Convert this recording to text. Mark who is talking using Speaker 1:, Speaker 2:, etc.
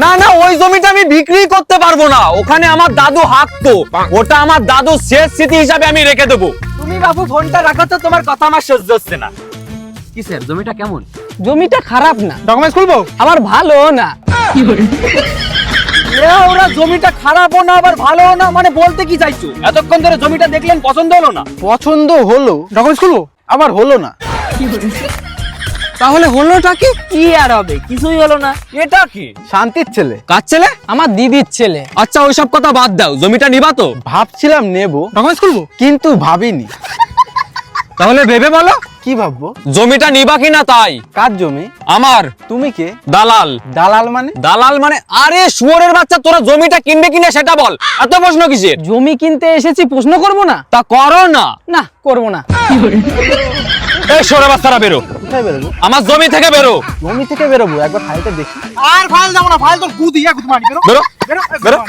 Speaker 1: না না, ওই জমিটা আমি বিক্রি করতে পারবো না, ওখানে আমার দাদু হাঁকতো, ওটা আমার দাদু শেষ স্মৃতি হিসাবে আমি রেখে দেবো।
Speaker 2: তুমি বাবু ফোনটা রাখো তো, তোমার কথা আমার সহ্য হচ্ছে না। কি স্যার, জমিটা কেমন?
Speaker 3: জমিটা খারাপ না,
Speaker 2: ডকুমেন্টস খুলবো?
Speaker 3: আবার ভালো না।
Speaker 2: ওরা জমিটা খারাপও না আবার ভালোও না, মানে বলতে কি চাইছো? এতক্ষণ ধরে জমিটা দেখলেন, পছন্দ হলো না?
Speaker 4: পছন্দ হলো, ডকুমেন্টস খুলবো, আবার হলো না।
Speaker 3: তাহলে হলোটা কি?
Speaker 2: কি আর হবে, কিছুই হলো না।
Speaker 1: এটা কি?
Speaker 4: শান্তির ছেলে।
Speaker 1: কার ছেলে?
Speaker 3: আমার দিদির ছেলে।
Speaker 1: আচ্ছা ওইসব কথা বাদ দাও, জমিটা নিবা তো?
Speaker 4: ভাবছিলাম নেবো,
Speaker 2: ডকুমেন্টস খুলবো?
Speaker 4: কিন্তু ভাবিনি।
Speaker 1: তাহলে ভেবে বলো
Speaker 4: কি ভাববো?
Speaker 1: জমিটা নিবা কিনা তাই।
Speaker 4: কার জমি?
Speaker 1: আমার।
Speaker 4: তুমি কে?
Speaker 1: দালাল।
Speaker 4: দালাল মানে?
Speaker 1: দালাল মানে আরে শুয়োরের বাচ্চা, তোরা জমিটা কিনবে কিনা সেটা বল, এত প্রশ্ন কিসের?
Speaker 3: জমি কিনতে এসেছি, প্রশ্ন করব না?
Speaker 1: তা করো না।
Speaker 3: না, করব না।
Speaker 1: এই শুয়োরের বাচ্চারা বেরো,
Speaker 4: কোথায় বেরোবো?
Speaker 1: আমার জমি থেকে বেরো।
Speaker 4: জমি থেকে বেরোবো, একবার ফাইলটা দেখি।
Speaker 2: আর ফাইল যাবো না, ফাইল তো গুদ ইয়া গুদ মারি।
Speaker 1: বেরো বেরো।